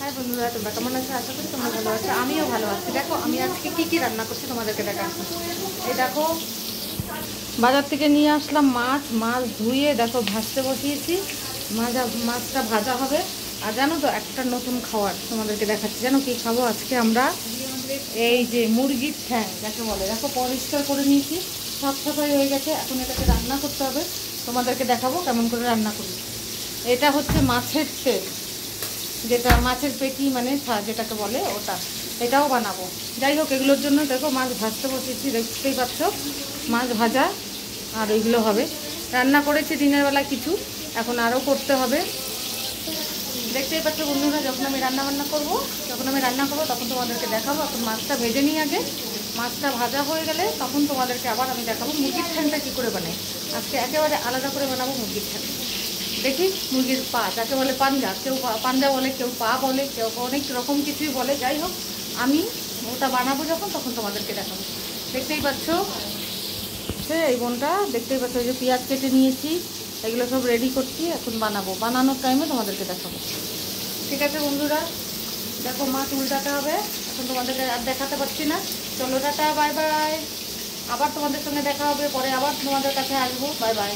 High বন্ধুরা, তোমরা কেমন আছো? আশা করি তোমরা ভালো আছো। আমিও ভালো আছি। দেখো আমি আজকে কী রান্না করছি তোমাদেরকে দেখাচ্ছি। এই দেখো বাজার থেকে নিয়ে আসলাম মাছ ধুয়ে দেখো ভাজতে বসিয়েছি। মাছটা ভাজা হবে। আর জানো তো একটা নতুন খাবার তোমাদেরকে দেখাচ্ছি। জানো কি খাবো আজকে আমরা? এই যে মুরগির ঠ্যাং যাকে বলে, দেখো পরিষ্কার করে নিয়েছি, সাফ সাফাই হয়ে গেছে। এখন এটাকে রান্না করতে হবে, তোমাদেরকে দেখাবো কেমন করে রান্না করি। এটা হচ্ছে মাছের তেল, যেটা মাছের পেটি মানে যেটাকে বলে ওটা, এটাও বানাবো। যাই হোক, এগুলোর জন্য দেখো মাছ ভাজতে বসেছি, দেখতেই পাচ্ছ মাছ ভাজা। আর ওইগুলো হবে, রান্না করেছি দিনের বেলা কিছু, এখন আরও করতে হবে। দেখতেই পাচ্ছ বন্ধুরা, যখন আমি রান্না করবো তখন তোমাদেরকে দেখাবো। এখন মাছটা ভেজে নিই আগে। মাছটা ভাজা হয়ে গেলে তখন তোমাদেরকে আবার আমি দেখাবো মুরগির ঠ্যাংটা কী করে বানাই। আজকে একেবারে আলাদা করে বানাবো মুরগির ঠ্যাং। দেখি মুরগির পা যাকে বলে পাঞ্জা, কেউ পাঞ্জা বলে, কেউ পা বলে, কেউ অনেক রকম কিছুই বলে। যাই হোক, আমি ওটা বানাবো যখন তখন তোমাদেরকে দেখাবো। দেখতেই পাচ্ছ এই বোনটা, দেখতেই পাচ্ছ যে পেঁয়াজ কেটে নিয়েছি, এগুলো সব রেডি করছি। এখন বানানোর টাইমে তোমাদেরকে দেখাবো। ঠিক আছে বন্ধুরা, দেখো মাছ উল্টাতে হবে। এখন তোমাদেরকে আর দেখাতে পারছি না। চলো টাটা, বাই বাই। আবার তোমাদের সঙ্গে দেখা হবে, পরে আবার তোমাদের কাছে আসবো। Bye bye,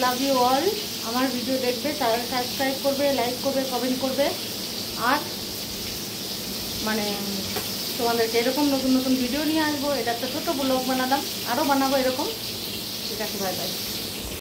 love you all. আমার ভিডিও দেখবে, সাবস্ক্রাইব করবে, লাইক করবে, কমেন্ট করবে। আর মানে তোমাদেরকে এরকম নতুন নতুন ভিডিও নিয়ে আসবো। এটা একটা ছোটো ব্লগ বানালাম, আরও বানাবো এরকম। ঠিক আছে, বাই বাই।